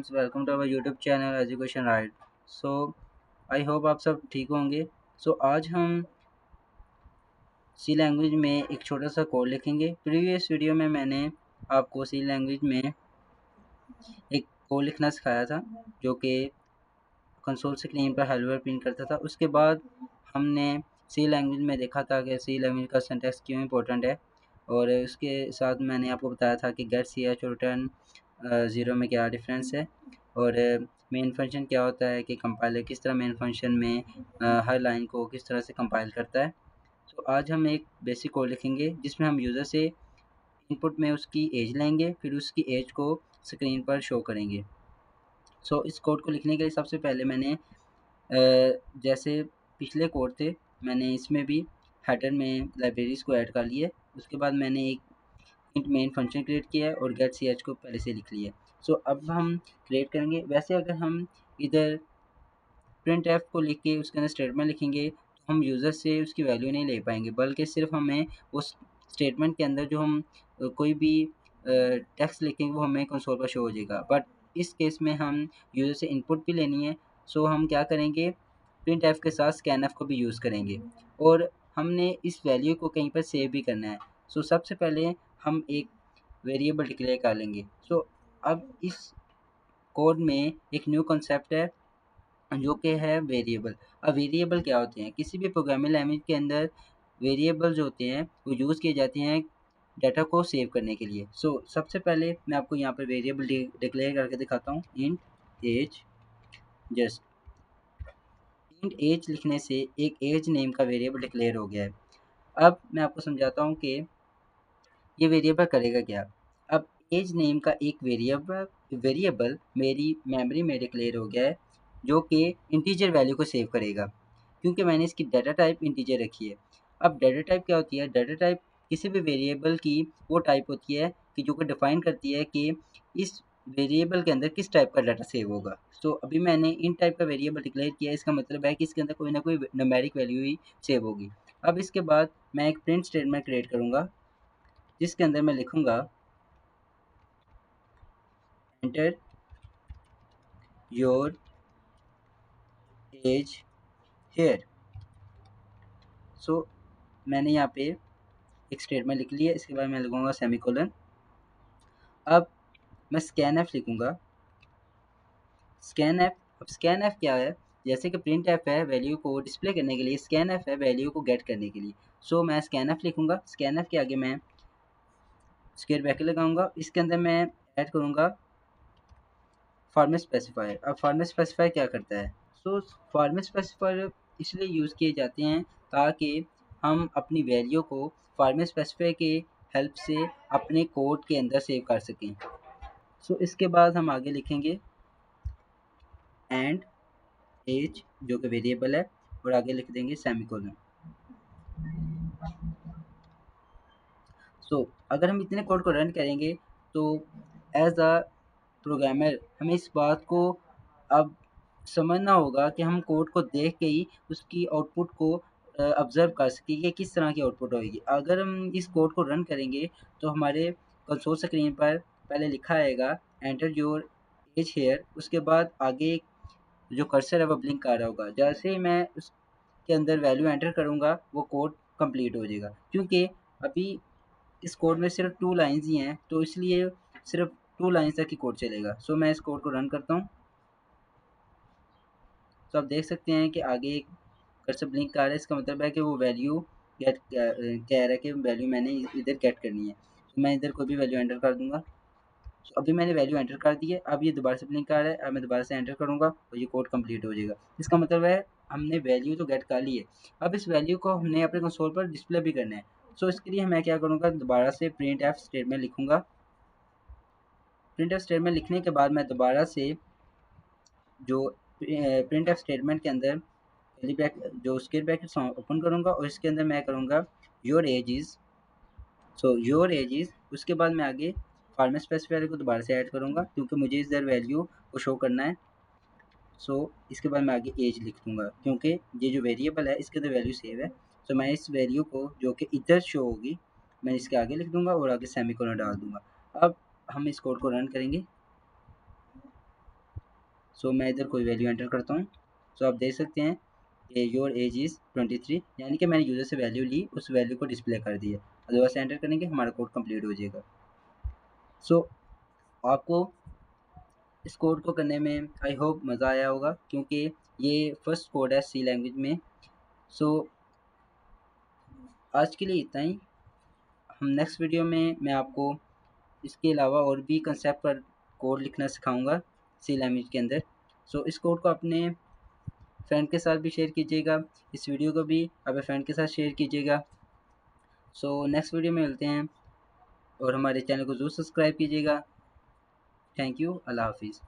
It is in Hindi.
Friends, welcome to our YouTube channel education right. So I hope आप सब ठीक होंगे। आज हम सी लैंग्वेज में एक छोटा सा कोड लिखेंगे। प्रीवियस वीडियो में मैंने आपको सी लैंग्वेज में एक कोड लिखना सिखाया था जो कि कंसोल स्क्रीन पर हेलो वर्ल्ड प्रिंट करता था। उसके बाद हमने सी लैंग्वेज में देखा था कि सी लैंग्वेज का सिंटैक्स क्यों इम्पोर्टेंट है, और उसके साथ मैंने आपको बताया था कि गेट सी एच और रिटर्न ज़ीरो में क्या डिफरेंस है, और मेन फंक्शन क्या होता है कि कंपाइलर किस तरह मेन फंक्शन में हर लाइन को किस तरह से कंपाइल करता है। आज हम एक बेसिक कोड लिखेंगे जिसमें हम यूज़र से इनपुट में उसकी एज लेंगे, फिर उसकी एज को स्क्रीन पर शो करेंगे। इस कोड को लिखने के लिए सबसे पहले मैंने जैसे पिछले कोड थे, मैंने इसमें भी हेडर में लाइब्रेरीज़ को ऐड कर लिए। उसके बाद मैंने एक इंट मेन फंक्शन क्रिएट किया है और गेट सी एच को पहले से लिख लिया है। अब हम क्रिएट करेंगे। वैसे अगर हम इधर प्रिंट एफ को लिख के उसके अंदर स्टेटमेंट लिखेंगे तो हम यूज़र से उसकी वैल्यू नहीं ले पाएंगे, बल्कि सिर्फ हमें उस स्टेटमेंट के अंदर जो हम कोई भी टेक्स्ट लिखेंगे वो हमें कंसोल पर शो हो जाएगा। बट इस केस में हम यूज़र से इनपुट भी लेनी है। हम क्या करेंगे, प्रिंट एफ के साथ स्कैन एफ को भी यूज़ करेंगे, और हमने इस वैल्यू को कहीं पर सेव भी करना है। सबसे पहले हम एक वेरिएबल डिक्लेयर कर लेंगे। अब इस कोड में एक न्यू कॉन्सेप्ट है जो कि है वेरिएबल। अब वेरिएबल क्या होते हैं? किसी भी प्रोग्रामिंग लैंग्वेज के अंदर वेरिएबल जो होते हैं वो यूज़ किए जाते हैं डाटा को सेव करने के लिए। सबसे पहले मैं आपको यहाँ पर वेरिएबल डिक्लेयर करके दिखाता हूँ। Int age, just int age लिखने से एक एज नेम का वेरिएबल डिक्लेयर हो गया है। अब मैं आपको समझाता हूँ कि ये वेरिएबल करेगा क्या। अब एज नेम का एक वेरिएबल मेरी मेमोरी में डिक्लेयर हो गया है जो कि इंटीजर वैल्यू को सेव करेगा, क्योंकि मैंने इसकी डाटा टाइप इंटीजर रखी है। अब डाटा टाइप क्या होती है? डाटा टाइप किसी भी वेरिएबल की वो टाइप होती है कि जो कि डिफाइन करती है कि इस वेरिएबल के अंदर किस टाइप का डाटा सेव होगा। अभी मैंने इन टाइप का वेरिएबल डिक्लेयर किया है, इसका मतलब है कि इसके अंदर कोई ना कोई न्यूमेरिक वैल्यू ही सेव होगी। अब इसके बाद मैं एक प्रिंट स्टेटमेंट क्रिएट करूँगा जिसके अंदर मैं लिखूँगा एंटर योर एज हेयर। मैंने यहाँ पे एक स्टेटमेंट लिख ली है। इसके बाद मैं लिखूँगा सेमीकोलन। अब मैं स्कैन एफ लिखूँगा। स्कैन एफ, अब स्कैन एफ क्या है? जैसे कि प्रिंट एफ है वैल्यू को डिस्प्ले करने के लिए, स्कैन एफ है वैल्यू को गेट करने के लिए। मैं स्कैन एफ लिखूँगा। स्कैन एफ के आगे मैं स्क्वायर ब्रैकेट लगाऊंगा। इसके अंदर मैं ऐड करूँगा फॉर्मेट स्पेसिफायर। अब फॉर्मेट स्पेसिफायर क्या करता है? फॉर्मेट स्पेसिफायर इसलिए यूज़ किए जाते हैं ताकि हम अपनी वैल्यू को फॉर्मेट स्पेसिफायर के हेल्प से अपने कोड के अंदर सेव कर सकें। इसके बाद हम आगे लिखेंगे एंड एज जो कि वेरिएबल है, और आगे लिख देंगे सेमीकोलन। अगर हम इतने कोड को रन करेंगे तो एज अ प्रोग्रामर हमें इस बात को अब समझना होगा कि हम कोड को देख के ही उसकी आउटपुट को ऑब्जर्व कर सकें कि किस तरह की आउटपुट होगी। अगर हम इस कोड को रन करेंगे तो हमारे कंसोल स्क्रीन पर पहले लिखा आएगा एंटर योर एज हेयर, उसके बाद आगे जो कर्सर है वो ब्लिंक कर रहा होगा। जैसे ही मैं उसके अंदर वैल्यू एंटर करूँगा वो कोड कंप्लीट हो जाएगा। क्योंकि अभी इस कोड में सिर्फ 2 लाइन्स ही हैं, तो इसलिए सिर्फ 2 लाइन्स तक ही कोड चलेगा। मैं इस कोड को रन करता हूँ। आप देख सकते हैं कि आगे एक कर्सर ब्लिंक कर रहा है, इसका मतलब है कि वो वैल्यू गेट कह रहा है कि वैल्यू मैंने इधर गेट करनी है। मैं इधर कोई भी वैल्यू एंटर कर दूंगा। अभी मैंने वैल्यू एंटर कर दी है। अब ये दोबारा से ब्लिंक कर रहा है। अब मैं दोबारा से एंटर करूँगा और ये कोड कंप्लीट हो जाएगा। इसका मतलब है हमने वैल्यू तो गेट कर ली है। अब इस वैल्यू को हमने अपने कंसोल पर डिस्प्ले भी करना है। इसके लिए मैं क्या करूँगा, दोबारा से प्रिंट एफ स्टेटमेंट लिखूँगा। प्रिंट एफ स्टेटमेंट लिखने के बाद मैं दोबारा से जो प्रिंट एफ स्टेटमेंट के अंदर कर्ली ब्रैकेट जो स्क्वायर ब्रैकेट ओपन करूँगा और इसके अंदर मैं करूँगा your age is. Your age is, उसके बाद मैं आगे फॉर्मेट स्पेसिफायर को दोबारा से ऐड करूँगा क्योंकि मुझे इधर वैल्यू को शो करना है। इसके बाद मैं आगे एज लिख दूँगा क्योंकि ये जो वेरिएबल है इसके अंदर वैल्यू सेव है। मैं इस वैल्यू को जो कि इधर शो होगी मैं इसके आगे लिख दूँगा और आगे सेमीकोलन डाल दूँगा। अब हम इस कोड को रन करेंगे। सो मैं इधर कोई वैल्यू एंटर करता हूँ। सो आप देख सकते हैं कि योर एज इज़ 23, यानी कि मैंने यूज़र से वैल्यू ली, उस वैल्यू को डिस्प्ले कर दिया। अदरवाइज एंटर करेंगे हमारा कोड कंप्लीट हो जाएगा। सो आपको इस कोड को करने में आई होप मज़ा आया होगा, क्योंकि ये फर्स्ट कोड है सी लैंग्वेज में। सो आज के लिए इतना ही। हम नेक्स्ट वीडियो में मैं आपको इसके अलावा और भी कंसेप्ट पर कोड लिखना सिखाऊंगा सी लैंग्वेज के अंदर। सो इस कोड को अपने फ्रेंड के साथ भी शेयर कीजिएगा, इस वीडियो को भी अपने फ्रेंड के साथ शेयर कीजिएगा। सो नेक्स्ट वीडियो में मिलते हैं और हमारे चैनल को ज़रूर सब्सक्राइब कीजिएगा। Thank you. अल्लाह हाफिज़।